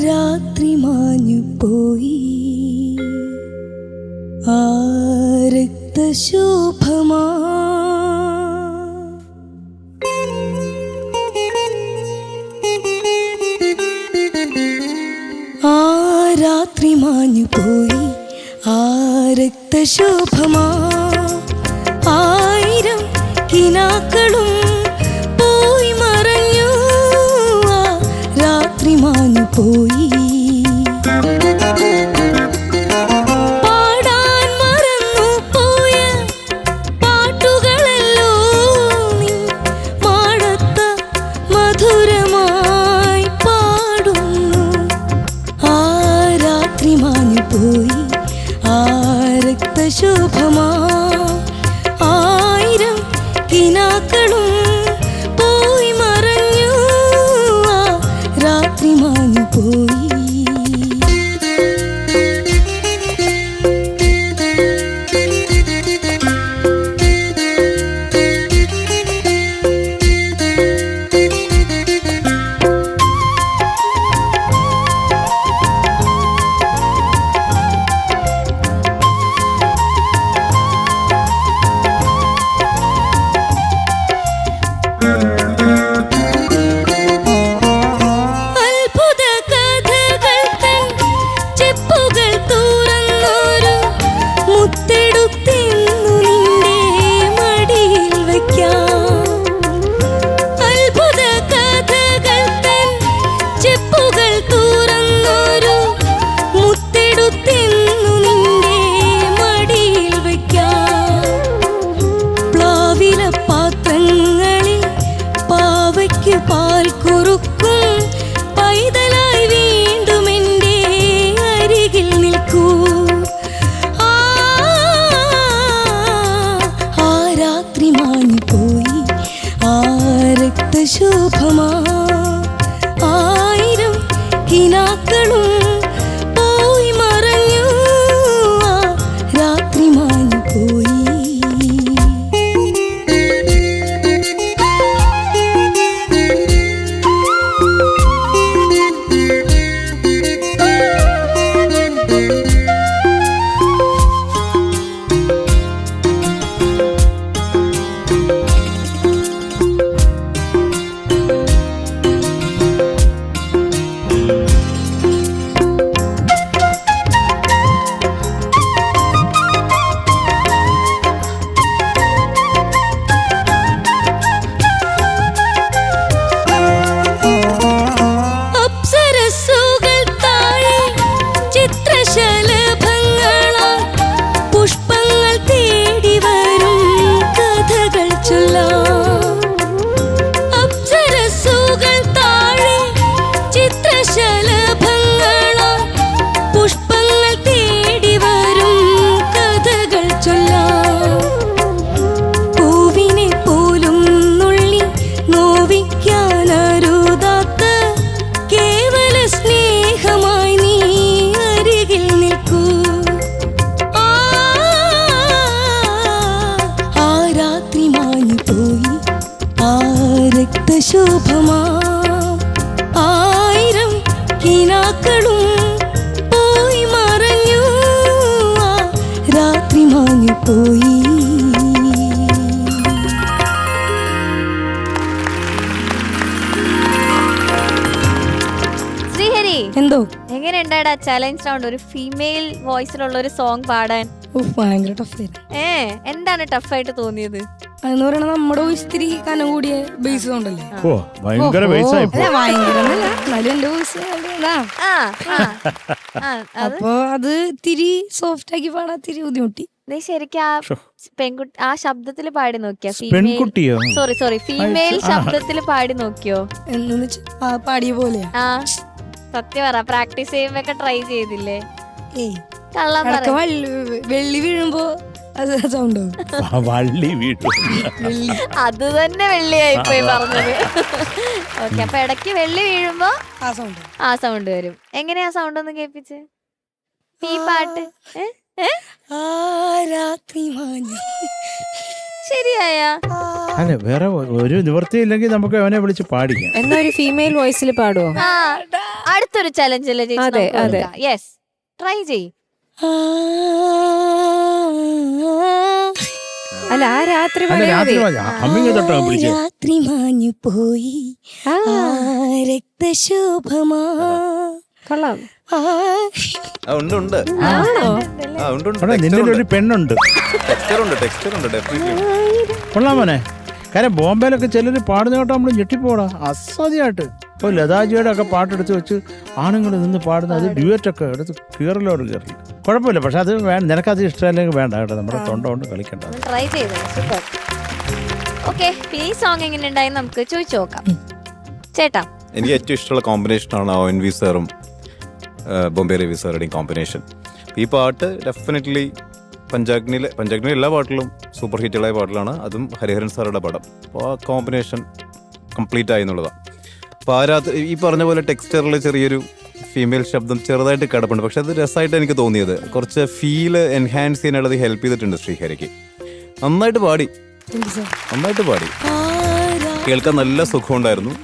രാത്രി മാഞ്ഞു പോയി രക്തശോഭമാ രാത്രി മാഞ്ഞു പോയി രക്തശോഭമാ ആയിരം കിനാക്കളും പോയി മറഞ്ഞു രാത്രി മാഞ്ഞു പോയി പാടാൻ മറന്നു പോയ പാട്ടുകളല്ലോ നീ മാടത്ത മധുരമായി പാടുന്നു രാത്രി മാഞ്ഞു പോയി രക്തശോഭമാ ആയിരം കിനാക്കളും പോയി മറഞ്ഞു രാത്രി മാഞ്ഞു പോയി പാൽ കുറുക്കും പൈതലായി വീണ്ടും എൻ്റെ അരികിൽ നിൽക്കൂ രാത്രി മാഞ്ഞു പോയി രക്തശോഭമാ ആയിരം കിനാക്കളും പോയി മറഞ്ഞു രാത്രി മാഞ്ഞു പോയി രക്തശോഭമാ ആയിരം കിനാക്കളും പോയി മറഞ്ഞു രാത്രി മാഞ്ഞു പോയി ശ്രീഹരി, എന്തോ എങ്ങനെയുണ്ടാടാ ചലഞ്ച് റൗണ്ട്? ഒരു ഫീമെയിൽ വോയിസിലുള്ള ഒരു സോങ് പാടാൻ ഭയങ്കര ടഫായിരുന്നു. എന്താണ് ടഫായിട്ട് തോന്നിയത്? അതെന്ന് പറയണത് നമ്മുടെ ഇത്തിരി കനം കൂടിയ ബേസ് ഉണ്ടല്ലേ, അപ്പൊ അത് ഇത്തിരി സോഫ്റ്റ് ആക്കി പാടാൻ ഇത്തിരി ബുദ്ധിമുട്ടി. നീ ശരിക്കും ആ പെൺകുട്ടി ആ ശബ്ദത്തിൽ പാടി നോക്കിയോ? സോറി ഫീമെയിൽ ശബ്ദത്തിൽ പാടി നോക്കിയോ? എന്ന് പാടിയ പോലെ സത്യം പറ, പ്രാക്ടീസ് ചെയ്യുമ്പോ ട്രൈ ചെയ്തില്ലേ? കള്ളം വെള്ളി വീഴുമ്പോ സൗണ്ട് വള്ളി വീട്ടു. അത് തന്നെ വെള്ളിയായി പോയി പറഞ്ഞത്. ഓക്കെ, അപ്പൊ ഇടയ്ക്ക് വെള്ളി വീഴുമ്പോ ആ സൗണ്ട് വരും. എങ്ങനെയാ സൗണ്ട് ഒന്ന് കേൾപ്പിച്ച് ഈ പാട്ട്? ശരിയായ? അല്ല, വേറെ ഒരു നിവൃത്തിയില്ലെങ്കിൽ നമുക്ക് അവനെ വിളിച്ച് പാടിക്കാം. എന്നാ ഒരു ഫീമെയിൽ വോയിസിൽ പാടുവോ? അടുത്തൊരു ചലഞ്ച്. അതെ, അതെ. യെസ്, ട്രൈ ചെയ്. അല്ല, ആ രാത്രി അമ്മിങ് തൊട്ടാ പിടിച്ചത്. രാത്രി മാഞ്ഞു പോയി രക്തശോഭമാ. കൊള്ളാം. ഉണ്ട്. ആണോ? നിന്റെ ഒരു പെണ്ണുണ്ട്. കൊള്ളാം മോനെ. കാര്യം ബോംബെയിലൊക്കെ ചിലർ പാടുന്ന കേട്ടോ നമ്മൾ ഞെട്ടിപ്പോടാ, അസാധ്യമായിട്ട്. ഇപ്പോൾ ലതാജിയുടെ ഒക്കെ പാട്ടെടുത്ത് വെച്ച് ആണുങ്ങൾ നിന്ന് പാടുന്ന അത് ഡ്യൂറ്റൊക്കെ എടുത്ത് കീറലോട് കീറൽ കുഴപ്പമില്ല. പക്ഷെ അത് നിനക്കത് ഇഷ്ടമല്ലെങ്കിൽ വേണ്ട കേട്ടോ, നമ്മുടെ തൊണ്ട കൊണ്ട് കളിക്കണ്ട. ട്രൈ ചെയ്തു. സൂപ്പർ. ഓക്കെ, ഈ സോങ് എങ്ങനെ ഉണ്ടായി നമുക്ക് ചോദിച്ചു നോക്കാം. ചേട്ടാ, എനിക്ക് ഏറ്റവും ഇഷ്ടമുള്ള കോമ്പിനേഷനാണ് ONV സാറും ബോംബെ രവി സാറുടെയും കോമ്പിനേഷൻ. ഈ പാട്ട് ഡെഫിനറ്റ്ലി പഞ്ചാഗ്നിയിലെ എല്ലാ പാട്ടിലും സൂപ്പർ ഹിറ്റുകളായ പാട്ടിലാണ്. അതും ഹരിഹരൻ സാറുടെ പടം. അപ്പോൾ ആ കോമ്പിനേഷൻ കംപ്ലീറ്റ് ആയി എന്നുള്ളതാണ്. അപ്പോൾ ആ രാത്രി ഈ പറഞ്ഞ പോലെ ടെക്സ്റ്ററിൽ ചെറിയൊരു ഫീമെയിൽ ശബ്ദം ചെറുതായിട്ട് കിടപ്പുണ്ട്. പക്ഷെ അത് രസമായിട്ട് എനിക്ക് തോന്നിയത്. കുറച്ച് ഫീൽ എൻഹാൻസ് ചെയ്യാനുള്ളത് ഹെൽപ്പ് ചെയ്തിട്ടുണ്ട് ശ്രീഹരിക്ക്. നന്നായിട്ട് പാടി. കേൾക്കാൻ നല്ല സുഖമുണ്ടായിരുന്നു.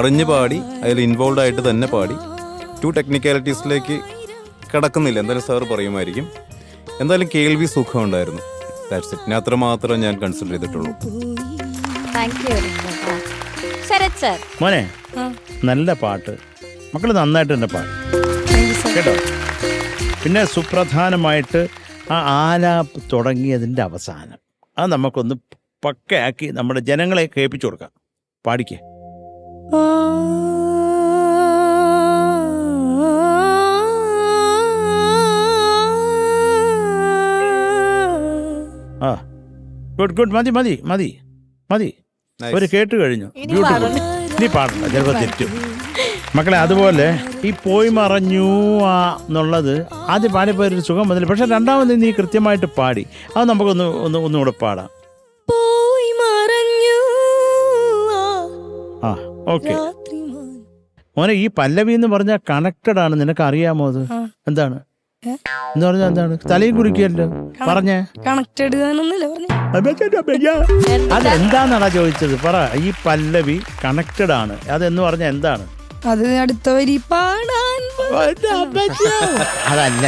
അറിഞ്ഞ് പാടി, അതിൽ ഇൻവോൾവ് ആയിട്ട് തന്നെ പാടി. ടെക്നിക്കാലിറ്റീസിലേക്ക് കിടക്കുന്നില്ല, എന്തായാലും സാർ പറയുമായിരിക്കും. എന്തായാലും കേൾവി സുഖമുണ്ടായിരുന്നു. That's it. അത്ര മാത്രമേ ഞാൻ കൺസിഡർ ചെയ്തിട്ടുള്ളൂ. മോനെ, നല്ല പാട്ട്, മക്കള് നന്നായിട്ട് തന്നെ പാടി കേട്ടോ. പിന്നെ സുപ്രധാനമായിട്ട് ആ ആലാപ് തുടങ്ങിയതിൻ്റെ അവസാനം അത് നമുക്കൊന്ന് പക്കയാക്കി നമ്മുടെ ജനങ്ങളെ കേൾപ്പിച്ചു കൊടുക്കാം. പാടിക്കേ. ആ, ഗുഡ്. മതി. ഒരു കേട്ട് കഴിഞ്ഞു. ബ്യൂട്ടിഫുൾ. നീ പാടണ്ട, ചിലപ്പോൾ തെറ്റും മക്കളെ. അതുപോലെ ഈ പോയി മറഞ്ഞു എന്നുള്ളത് ആദ്യം പാടിപ്പോയൊരു സുഖം വന്നില്ല. പക്ഷെ രണ്ടാമത് നീ കൃത്യമായിട്ട് പാടി. അത് നമുക്കൊന്ന് ഒന്നുകൂടെ പാടാം. ആ, ഓക്കെ. മോനെ, ഈ പല്ലവി എന്ന് പറഞ്ഞാൽ കണക്റ്റഡ് ആണ്. നിനക്ക് അറിയാമോ അത്? എന്താണ് എന്ന് പറഞ്ഞാൽ? എന്താണ്? തലയിൽ കുറിക്കല്ലോ പറഞ്ഞേ. കണക്റ്റഡ് അതെന്താന്നാടാ ചോദിച്ചത്? പറ. ഈ പല്ലവി കണക്റ്റഡ് ആണ്, അതെന്ന് പറഞ്ഞാൽ എന്താണ്? അത് അടുത്ത വരി പാടാൻ അതല്ല,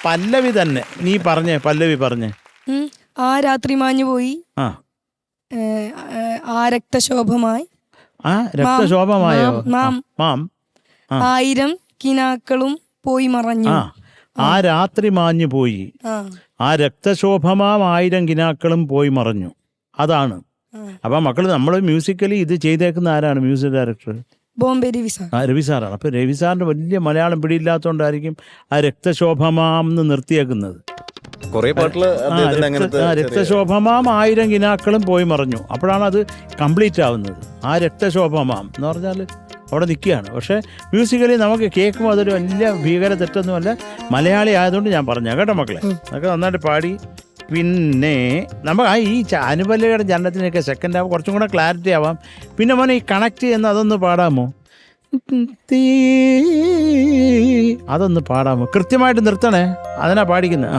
പല്ലവി തന്നെ. നീ പറഞ്ഞേ, പല്ലവി പറഞ്ഞേ. ആ രാത്രി മാഞ്ഞു പോയി ആ രക്തശോഭമായി. ആ രക്തശോഭമായോ? മാം. 1000 കിനാക്കളും പോയി മറഞ്ഞു. ആ രാത്രി മാഞ്ഞു പോയി ആ രക്തശോഭമാം 1000 കിനാക്കളും പോയി മറഞ്ഞു. അതാണ്. അപ്പൊ മക്കള് നമ്മള് മ്യൂസിക്കലി ഇത് ചെയ്തേക്കുന്ന ആരാണ്? Music director Bombay Ravi sir. Ravi സാറാണ്. അപ്പൊ രവി സാറിന്റെ വലിയ മലയാളം പിടിയില്ലാത്തോണ്ടായിരിക്കും ആ രക്തശോഭമാം എന്ന് നിർത്തിയേക്കുന്നത്. രക്തശോഭമാം 1000 കിനാക്കളും പോയി മറഞ്ഞു. അപ്പോഴാണ് അത് കംപ്ലീറ്റ് ആവുന്നത്. ആ രക്തശോഭമാം എന്ന് പറഞ്ഞാൽ അവിടെ നിൽക്കുകയാണ്. പക്ഷേ മ്യൂസിക്കലി നമുക്ക് കേൾക്കുമ്പോൾ അതൊരു വലിയ ഭീകര തെറ്റൊന്നുമല്ല. മലയാളി ആയതുകൊണ്ട് ഞാൻ പറഞ്ഞു കേട്ടോ മക്കളെ. അതൊക്കെ നന്നായിട്ട് പാടി. പിന്നെ നമുക്ക് ഈ അനുപല്ലയുടെ ജനനത്തിനൊക്കെ സെക്കൻഡ് ആവും, കുറച്ചും കൂടെ ക്ലാരിറ്റി ആവാം. പിന്നെ മോനെ ഈ കണക്ട് ചെയ്യുന്ന അതൊന്ന് പാടാമോ? അതൊന്ന് പാടാമോ? കൃത്യമായിട്ട് നിർത്തണേ, അതിനാ പാടിക്കുന്നത്.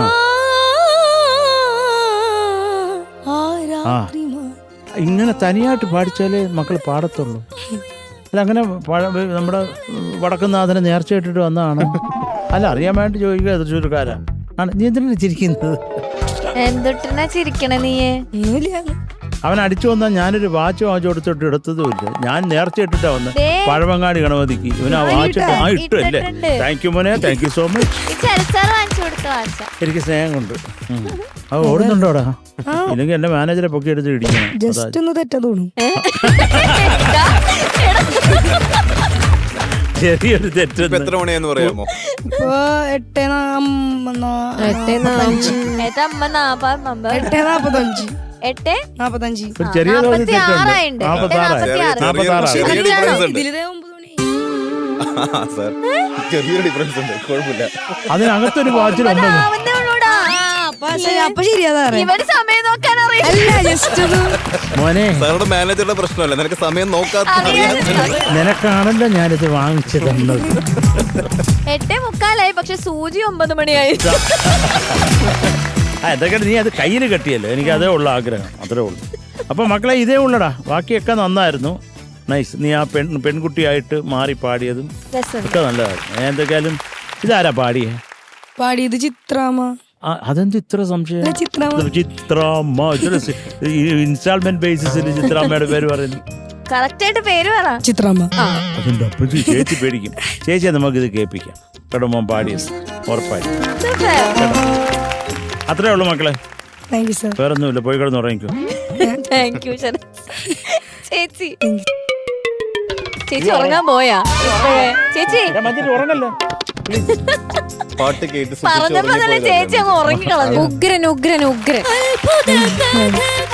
ആ, ഇങ്ങനെ തനിയായിട്ട് പാടിച്ചാലേ മക്കൾ പാടത്തുള്ളൂ. അല്ല, അങ്ങനെ നമ്മുടെ വടക്കുന്നാഥനെ നേർച്ച ഇട്ടിട്ട് വന്നതാണ്. അല്ല, അറിയാൻ വേണ്ടി ചോദിക്കുക. തൃശ്ശൂർക്കാരാ ആണ്. നീ എന്തിനാണ് ചിരിക്കുന്നത്? എന്തൊട്ടിനാ ചിരിക്കണേ നീയെ? അവൻ അടിച്ചു വന്നാൽ ഞാനൊരു വാച്ച് കൊടുത്തിട്ട് എടുത്തതുമില്ല. ഞാൻ നേർച്ച ഇട്ടിട്ടാ വന്ന് പഴവങ്ങാടി ഗണപതിക്ക്. ഇവൻ ആ വാച്ച് ഇട്ടു അല്ലേ? താങ്ക് യു മോനെ, താങ്ക് യു സോ മച്ച്. എനിക്ക് സ്നേഹം കൊണ്ട്. അത് ഓടുന്നുണ്ടോടാ? ഇല്ലെങ്കിൽ എന്റെ മാനേജറെ പൊക്കി എടുത്ത് ഇടിക്കണം. ചെറിയൊരു തെറ്റ്. എത്ര മണിയെന്ന് പറയാമോ? ഇപ്പൊ 8:45. ചെറിയ ചെറിയൊരു ഡിഫറൻസ് ഉണ്ട്, കുഴപ്പമില്ല. അതിനകത്തൊരു വാച്ചിൽ അപ്പൊ ശരിയാ ഇവന് സമയം നോക്കാൻ അറിയില്ല. അല്ല ജസ്റ്റ് മോനെ സാറുടെ മാനേജറുടെ പ്രശ്നമല്ല, നിനക്ക് സമയം നോക്കാത്ത നിനക്കാണല്ലോ ഞാനിത് വാങ്ങിച്ചു തന്നത്. 8:45 പക്ഷെ സൂചി 9 മണിയായി. എന്തൊക്കെ നീ അത് കയ്യിൽ കെട്ടിയല്ലോ, എനിക്ക് അതേ ഉള്ള ആഗ്രഹം, അത്രേ ഉള്ളൂ. അപ്പൊ മക്കളെ ഇതേ ഉള്ളടാ, ബാക്കിയൊക്കെ നന്നായിരുന്നു. നൈസ്. നീ ആ പെൺകുട്ടിയായിട്ട് മാറി പാടിയതും ഒക്കെ നല്ലതായിരുന്നു. എന്തൊക്കെയാലും ഇതാരാ പാടിയേ? പാടിയത് ചിത്രാമ്മ. അതെന്ത് ഇത്ര സംശയം? ചിത്രാമ്മ ഇൻസ്റ്റാൾമെന്റ് ബേസിസിൽ ചിത്രാമ്മയുടെ പേര് പറയുന്നു. കറക്റ്റ് ആയിട്ട് പേര് പറ. ചിത്രാമ്മ. അതുണ്ട്. അപ്പൊ ചേച്ചി പേടിക്കും. ചേച്ചിയെ നമുക്കിത് കേൾപ്പിക്കാം കേട്ടോ. മോൻ പാടിയത് ഉറപ്പായി. അത്രേ ഉള്ളൂ മക്കളെ, താങ്ക് യു സർ. വേറൊന്നുമില്ല. പോയി കിടന്ന് ഉറങ്ങിക്കോ. താങ്ക് യു ചേച്ചി. ചേച്ചി ഉറങ്ങാൻ പോയാ ചേച്ചി? ഉറങ്ങല്ലോ. പാട്ട് കേട്ട് പറഞ്ഞപ്പോ തന്നെ ചേച്ചി അങ്ങ് ഉറങ്ങിക്കളഞ്ഞു. ഉഗ്രൻ ഉഗ്രൻ ഉഗ്രൻ.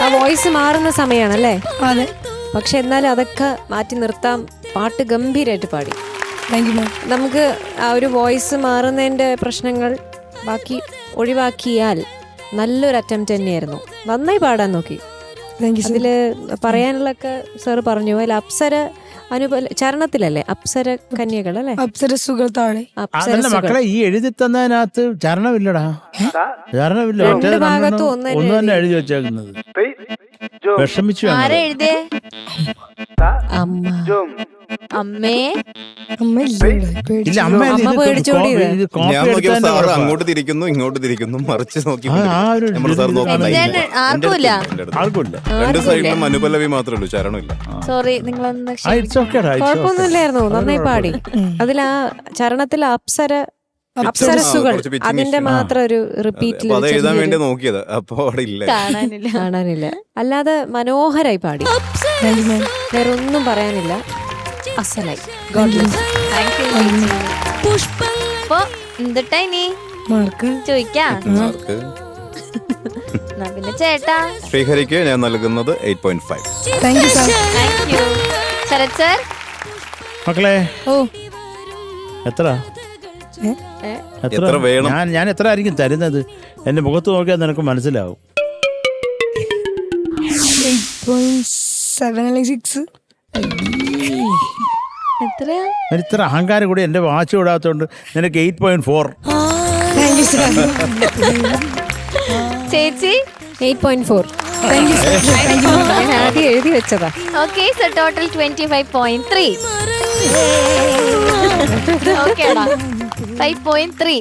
ആ വോയിസ് മാറുന്ന സമയാണല്ലേ? അതെ. പക്ഷെ എന്നാലും അതൊക്കെ മാറ്റി നിർത്താം. പാട്ട് ഗംഭീരമായിട്ട് പാടി. Thank you ma'am. നമുക്ക് ആ ഒരു വോയിസ് മാറുന്നതിന്റെ പ്രശ്നങ്ങൾ ബാക്കി ഒഴിവാക്കിയാൽ നല്ലൊരു അറ്റംപ്റ്റ് തന്നെയായിരുന്നു. നന്നായി പാടാൻ നോക്കി. Thank you sir. അതില് പറയാനുള്ളൊക്കെ സാറ് പറഞ്ഞു. അതിൽ അപ്സര ചരണത്തിലല്ലേ? അപ്സര കന്യകൾ അല്ലേ? അപ്സരസുകൾ താഴെ. അതല്ല മക്കളെ, ഈ എഴുതി തന്നതിനകത്ത് ചരണമില്ലടാ. ചരണമില്ല. രണ്ട് ഭാഗത്തും ഒന്ന് ഒന്ന് തന്നെ എഴുതി വെച്ചേക്കുന്നത്. വിഷമിച്ചു. ആരാ എഴുതിയേ? അമ്മ. അമ്മേ. അമ്മ ഇല്ല ഇവിടെ. പേടിച്ചു. ഇല്ല, അമ്മ അമ്മ പേടിച്ചോടിയത്. ഞാൻ നോക്കിയപ്പോ സാറ് അങ്ങോട്ട് തിരിക്കുന്നു ഇങ്ങോട്ട് തിരിക്കുന്നു, മറിച്ച് നോക്കി സാർ നോക്കുന്നില്ല. ആർക്കുമില്ല. ആർക്കുമില്ല. രണ്ട് സൈഡിലും അനുപല്ലവി മാത്രമേ ഉള്ളൂ, ചരണമില്ല. സോറി, നിങ്ങളൊന്ന് കുഴപ്പമൊന്നുമില്ലായിരുന്നു. നന്നായി പാടി. അതിൽ ആ ചരണത്തിൽ അപ്സരസുകൾ അതിന്റെ മാത്രം ഒരു റിപ്പീറ്റിൽ അത് എഴുതാൻ വേണ്ടി നോക്കിയത്, അപ്പൊ അവിടെ ഇല്ല, കാണാനില്ല. അല്ലാതെ മനോഹരായി പാടി. വേറെ ഒന്നും പറയാനില്ല. അസലായി. അപ്പൊ എന്തിട്ടാ ഇനി മാർക്ക് ചോദിക്കാം? പിന്നെ ചേട്ടാ ശ്രീഹരിക്ക് ഞാൻ നൽകുന്നത് 8.5. Thank you sir. Thank you. Sarath sir. മക്കളെ ഓ എത്ര എത്ര വേണം? ഞാൻ എത്ര ആയിരിക്കും തരുന്നത്? എന്റെ മുഖത്ത് നോക്കിയാൽ നിനക്ക് മനസ്സിലാവും. 8.7 അല്ലെങ്കിൽ 6. എത്രയാ? ഇത്ര അഹങ്കാരം കൂടി എന്റെ വാച്ച് വിടാത്തോണ്ട് നിനക്ക് 8.4. Thank you sir. ചേച്ചി 8.4. Thank you sir. Thank U. ഞാൻ ആദ്യം എഴുതി വെച്ചതാ. Okay sir, total 25.3. ഓക്കേടാ, 5.3.